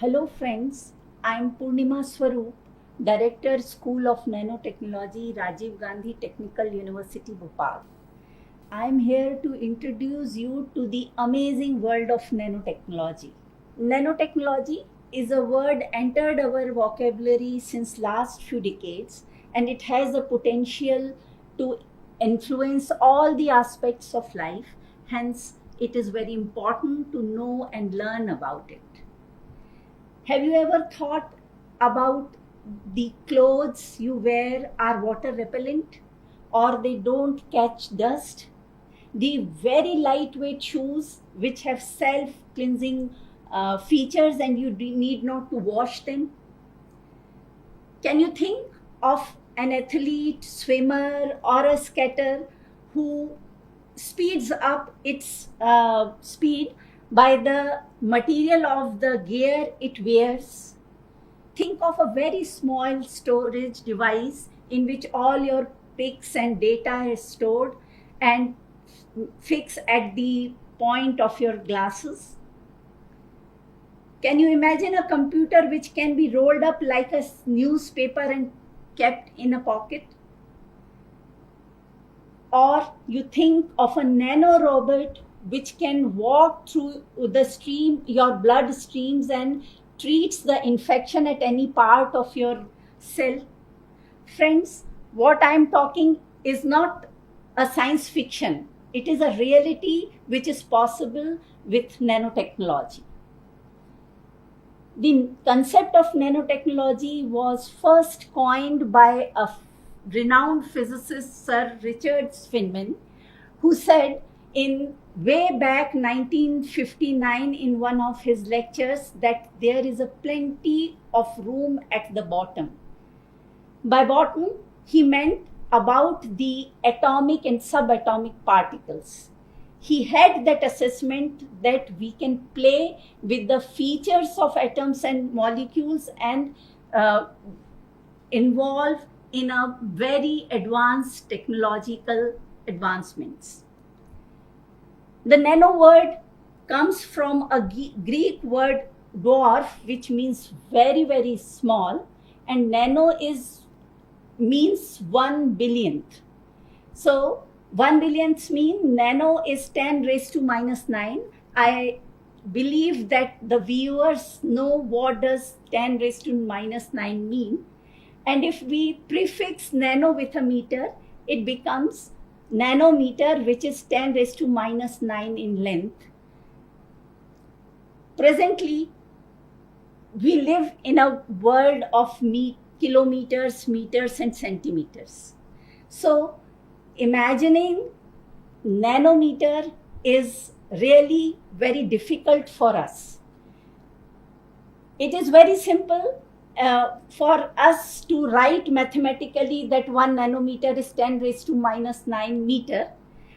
Hello friends, I am Purnima Swaroop, Director School of Nanotechnology, Rajiv Gandhi Technical University, Bhopal. I am here to introduce you to the amazing world of nanotechnology. Nanotechnology is a word entered our vocabulary since last few decades, and it has the potential to influence all the aspects of life. Hence, it is very important to know and learn about it. Have you ever thought about the clothes you wear are water repellent or they don't catch dust? The very lightweight shoes, which have self cleansing features and you need not to wash them? Can you think of an athlete, swimmer, or a skater who speeds up its speed by the material of the gear it wears? Think of a very small storage device in which all your pics and data is stored and fixed at the point of your glasses. Can you imagine a computer which can be rolled up like a newspaper and kept in a pocket? Or you think of a nanorobot which can walk through your blood streams and treats the infection at any part of your cell. Friends, what I am talking is not a science fiction. It is a reality which is possible with nanotechnology. The concept of nanotechnology was first coined by a renowned physicist, Sir Richard Feynman, who said in way back 1959 in one of his lectures that there is a plenty of room at the bottom. By bottom, he meant about the atomic and subatomic particles. He had that assessment that we can play with the features of atoms and molecules and involve in a very advanced technological advancements. The nano word comes from a Greek word dwarf, which means very, very small, and nano means 1 billionth. So 1 billionth mean nano is 10 raised to minus 9. I believe that the viewers know what does 10 raised to minus 9 mean. And if we prefix nano with a meter, it becomes nanometer, which is 10 raised to minus 9 in length. Presently, we live in a world of kilometers, meters, and centimeters. So, imagining nanometer is really very difficult for us. It is very simple for us to write mathematically that 1 nanometer is 10 raised to minus 9 meter.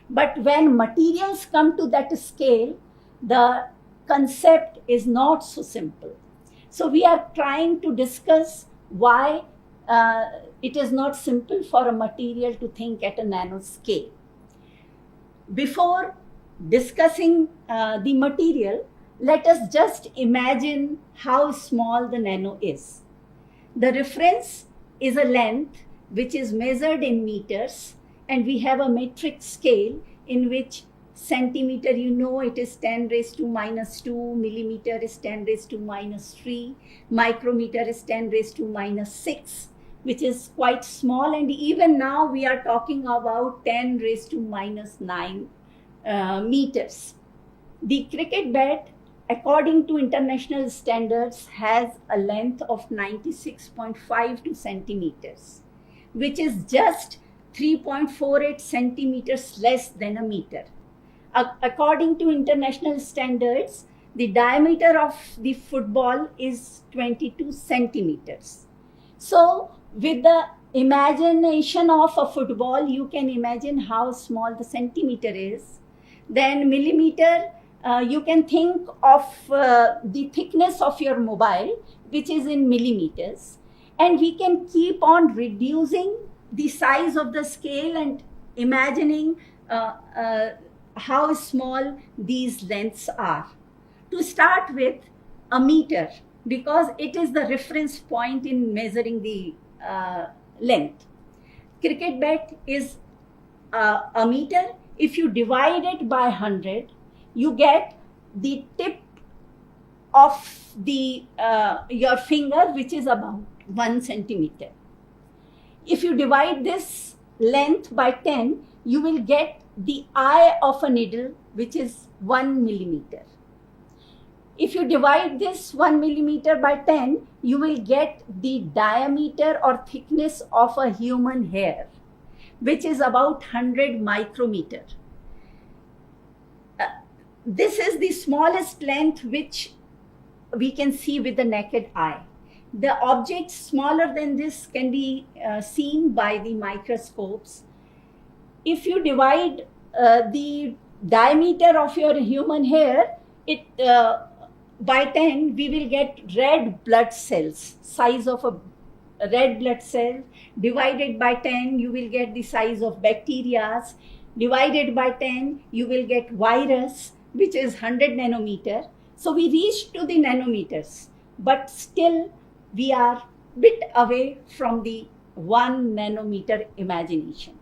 But when materials come to that scale, the concept is not so simple. So we are trying to discuss why it is not simple for a material to think at a nanoscale. Before discussing the material, let us just imagine how small the nano is. The reference is a length which is measured in meters, and we have a metric scale in which centimeter, it is 10 raised to minus 2, millimeter is 10 raised to minus 3, micrometer is 10 raised to minus 6, which is quite small, and even now we are talking about 10 raised to minus 9 meters. The cricket bat, according to international standards, has a length of 96.52 centimeters, which is just 3.48 centimeters less than a meter. According to international standards, the diameter of the football is 22 centimeters. So, with the imagination of a football, you can imagine how small the centimeter is. Then millimeter, you can think of the thickness of your mobile, which is in millimeters. And we can keep on reducing the size of the scale and imagining how small these lengths are. To start with, a meter. because it is the reference point in measuring the length. Cricket bat is a meter. If you divide it by 100, you get the tip of the your finger, which is about 1 centimeter. If you divide this length by 10, you will get the eye of a needle, which is 1 millimeter. If you divide this 1 millimeter by 10, you will get the diameter or thickness of a human hair, which is about 100 micrometer. This is the smallest length which we can see with the naked eye. The objects smaller than this can be seen by the microscopes. If you divide the diameter of your human hair by 10, we will get red blood cells, size of a red blood cell. Divided by 10, you will get the size of bacteria. Divided by 10, you will get virus, which is 100 nanometer. So we reached to the nanometers, but still we are a bit away from the 1 nanometer imagination.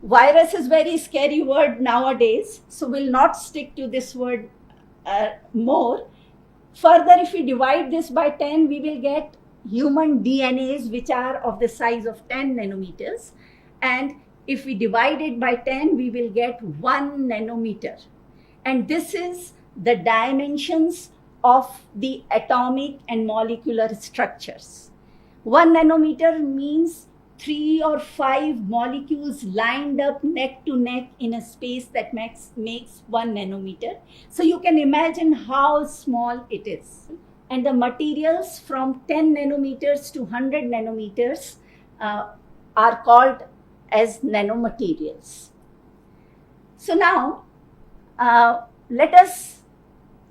Virus is very scary word nowadays, so we'll not stick to this word more. Further, if we divide this by 10, we will get human DNAs, which are of the size of 10 nanometers. And if we divide it by 10, we will get 1 nanometer. And this is the dimensions of the atomic and molecular structures. 1 nanometer means 3 or 5 molecules lined up neck to neck in a space that makes 1 nanometer. So you can imagine how small it is. And the materials from 10 nanometers to 100 nanometers are called as nanomaterials. So now, let us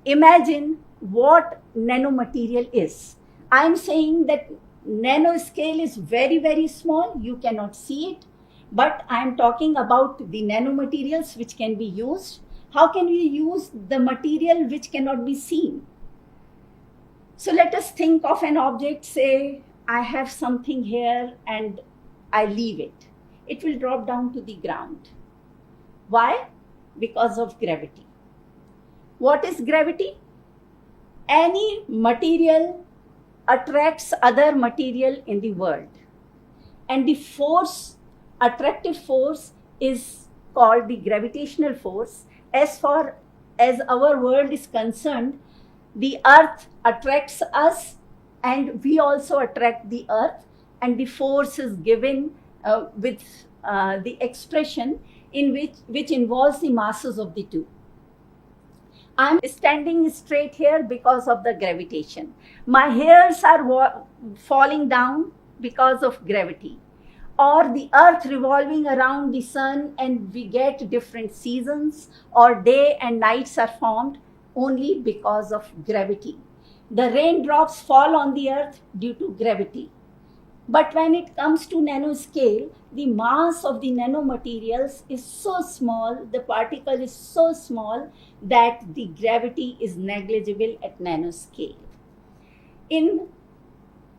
imagine what nanomaterial is. I am saying that nanoscale is very, very small. You cannot see it. But I am talking about the nanomaterials which can be used. How can we use the material which cannot be seen? So let us think of an object, say, I have something here and I leave it. It will drop down to the ground. Why? Because of gravity. What is gravity? Any material attracts other material in the world. And the force, attractive force, is called the gravitational force. As far as our world is concerned, the earth attracts us and we also attract the earth, and the force is given with the expression in which involves the masses of the two. I'm standing straight here because of the gravitation. My hairs are falling down because of gravity. Or the earth revolving around the sun and we get different seasons, or day and nights are formed only because of gravity. The raindrops fall on the earth due to gravity. But when it comes to nanoscale, the mass of the nanomaterials is so small, the particle is so small that the gravity is negligible at nanoscale. In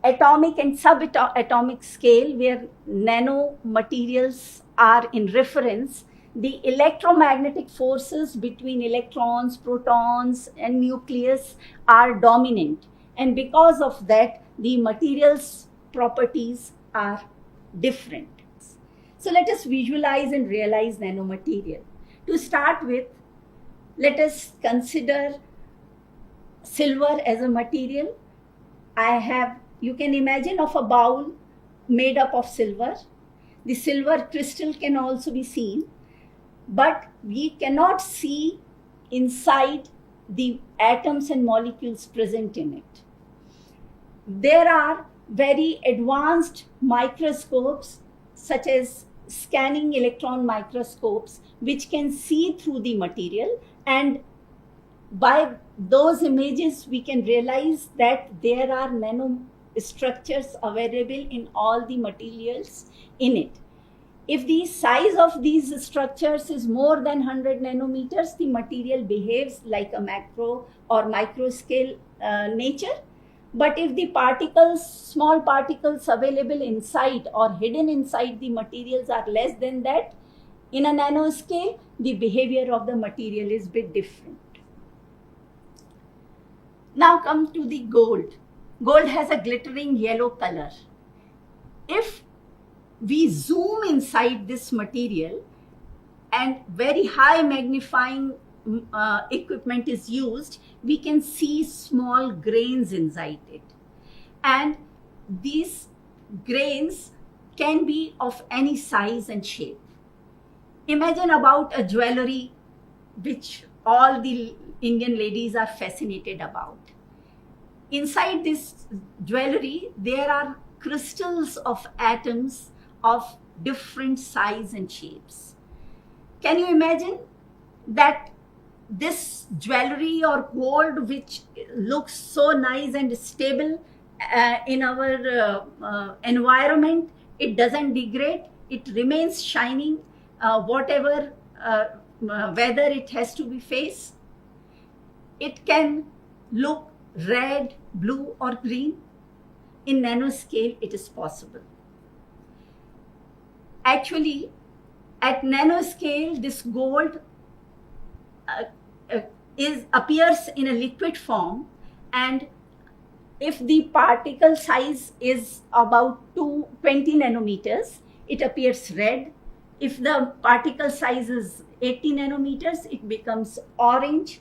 atomic and subatomic scale, where nanomaterials are in reference, the electromagnetic forces between electrons, protons, and nucleus are dominant. And because of that, the materials properties are different. So let us visualize and realize nanomaterial. To start with, let us consider silver as a material. You can imagine of a bowl made up of silver. The silver crystal can also be seen, but we cannot see inside the atoms and molecules present in it. There are very advanced microscopes, such as scanning electron microscopes, which can see through the material, and by those images we can realize that there are nanostructures available in all the materials in it. If the size of these structures is more than 100 nanometers, the material behaves like a macro or micro scale nature. But if the particles, small particles available inside or hidden inside the materials are less than that, in a nanoscale, the behavior of the material is a bit different. Now come to the gold. Gold has a glittering yellow color. If we zoom inside this material and very high magnifying equipment is used, we can see small grains inside it. And these grains can be of any size and shape. Imagine about a jewelry which all the Indian ladies are fascinated about. Inside this jewelry, there are crystals of atoms of different size and shapes. Can you imagine that this jewelry or gold, which looks so nice and stable in our environment, it doesn't degrade, it remains shining, whatever weather it has to be faced. It can look red, blue, or green. In nanoscale, it is possible. Actually, at nanoscale, this gold appears in a liquid form, and if the particle size is about 20 nanometers, it appears red. If the particle size is 80 nanometers, it becomes orange,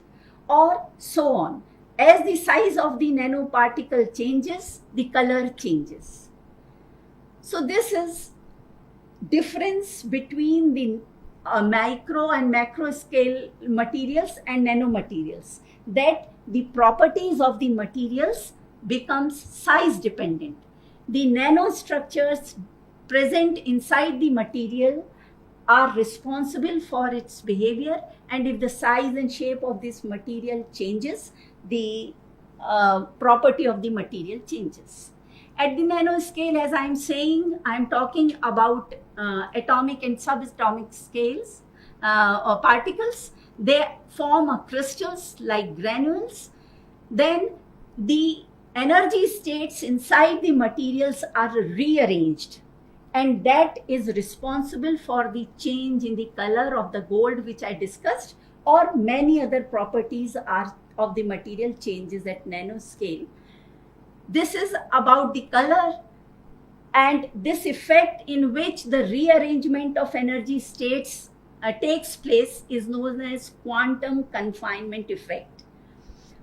or so on. As the size of the nanoparticle changes, the color changes. So this is difference between the micro and macro scale materials and nanomaterials, that the properties of the materials becomes size dependent. The nanostructures present inside the material are responsible for its behavior, and if the size and shape of this material changes, the property of the material changes. At the nanoscale, as I'm saying, I'm talking about atomic and subatomic scales or particles. They form crystals like granules. Then the energy states inside the materials are rearranged, and that is responsible for the change in the color of the gold, which I discussed, or many other properties of the material changes at nanoscale. This is about the color, and this effect in which the rearrangement of energy states takes place is known as quantum confinement effect.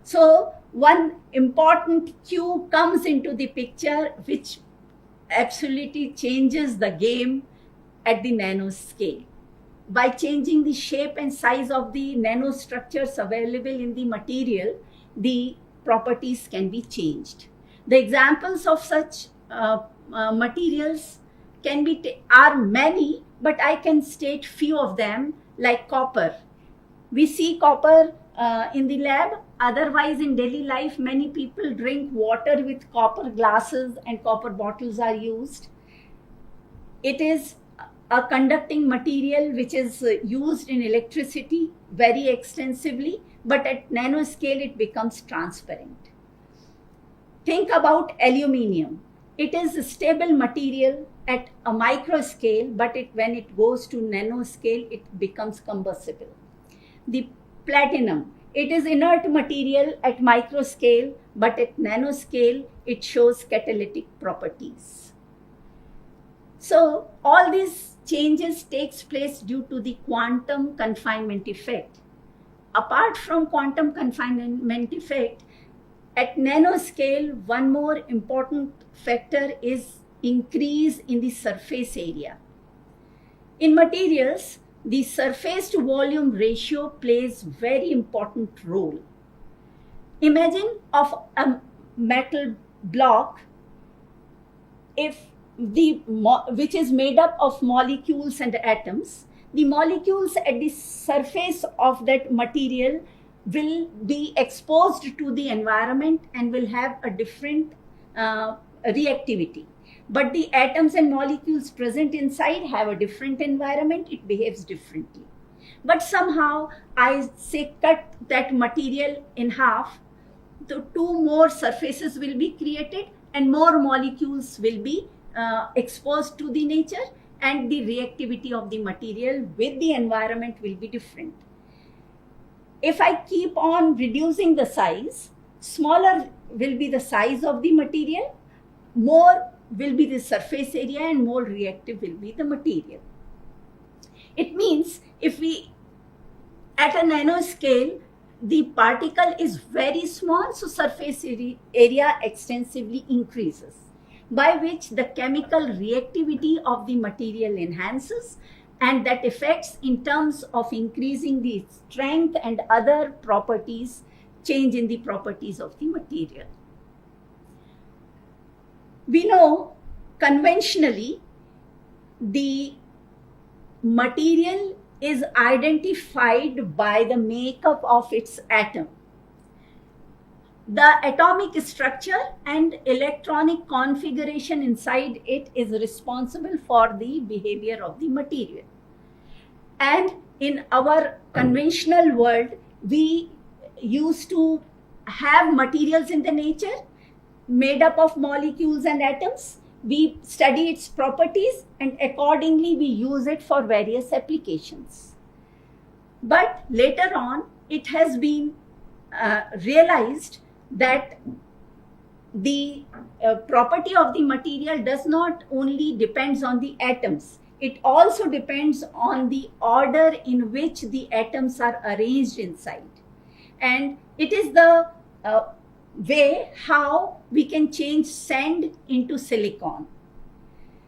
So one important cue comes into the picture which absolutely changes the game at the nanoscale. By changing the shape and size of the nanostructures available in the material, the properties can be changed. The examples of such materials are many, but I can state few of them, like copper. We see copper in the lab. Otherwise, in daily life, many people drink water with copper glasses and copper bottles are used. It is a conducting material which is used in electricity very extensively, but at nanoscale, it becomes transparent. Think about aluminium. It is a stable material at a micro scale, but when it goes to nanoscale, it becomes combustible. The platinum, it is inert material at micro scale, but at nanoscale, it shows catalytic properties. So all these changes takes place due to the quantum confinement effect. Apart from quantum confinement effect, at nanoscale, one more important factor is increase in the surface area. In materials, the surface to volume ratio plays very important role. Imagine of a metal block, which is made up of molecules and atoms. The molecules at the surface of that material will be exposed to the environment and will have a different reactivity. but the atoms and molecules present inside have a different environment, it behaves differently. But somehow I say cut that material in half, the two more surfaces will be created and more molecules will be exposed to the nature, and the reactivity of the material with the environment will be different. If I keep on reducing the size, smaller will be the size of the material, more will be the surface area, and more reactive will be the material. It means if we, at a nanoscale, the particle is very small, so surface area extensively increases, by which the chemical reactivity of the material enhances, and that affects in terms of increasing the strength and other properties, change in the properties of the material. We know conventionally the material is identified by the makeup of its atom. The atomic structure and electronic configuration inside it is responsible for the behavior of the material. And in our conventional world, we used to have materials in the nature made up of molecules and atoms. We study its properties and accordingly we use it for various applications. But later on, it has been realized that the property of the material does not only depends on the atoms, it also depends on the order in which the atoms are arranged inside. And it is the way how we can change sand into silicon.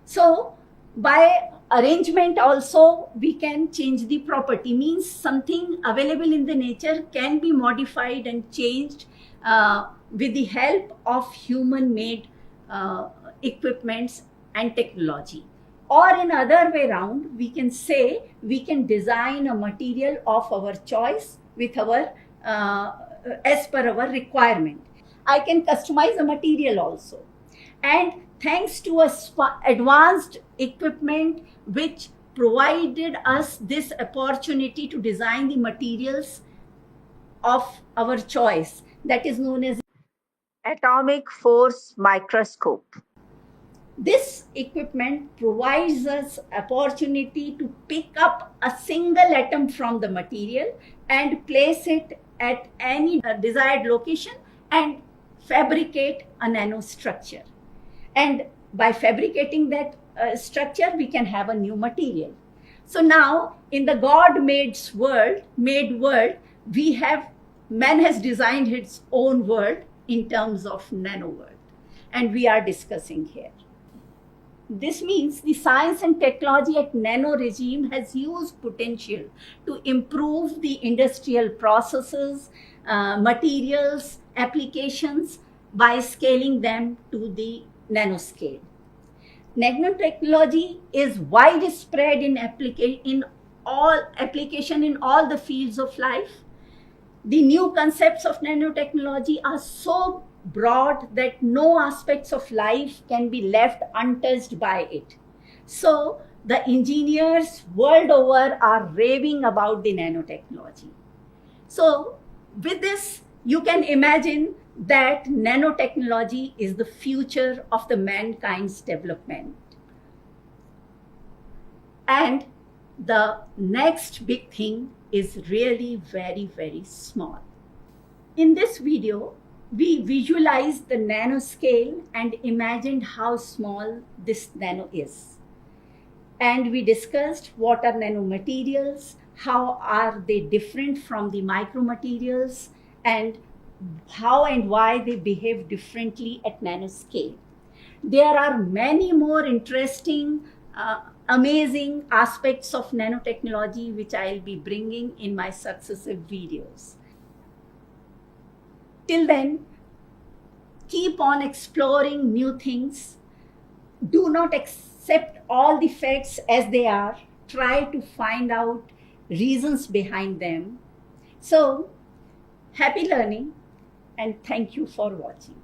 So by arrangement also we can change the property, means something available in the nature can be modified and changed with the help of human made equipments and technology. Or in other way around, we can say we can design a material of our choice with our as per our requirement. I can customize a material also, and thanks to a advanced equipment which provided us this opportunity to design the materials of our choice, that is known as atomic force microscope. This equipment provides us opportunity to pick up a single atom from the material and place it at any desired location and fabricate a nanostructure. And by fabricating that structure, we can have a new material. So now in the God-made world, we have, man has designed its own world in terms of nano world, and we are discussing here. This means the science and technology at nano regime has huge potential to improve the industrial processes, materials, applications by scaling them to the nanoscale. Nanotechnology is widespread in application in all the fields of life. The new concepts of nanotechnology are so broad that no aspects of life can be left untouched by it. So the engineers world over are raving about the nanotechnology. So with this, you can imagine that nanotechnology is the future of the mankind's development. And the next big thing is really very, very small. In this video, we visualized the nanoscale and imagined how small this nano is. And we discussed what are nanomaterials, how are they different from the micromaterials, and how and why they behave differently at nanoscale. There are many more interesting, amazing aspects of nanotechnology which I'll be bringing in my successive videos. Till then, keep on exploring new things. Do not accept all the facts as they are. Try to find out reasons behind them. So, happy learning, and thank you for watching.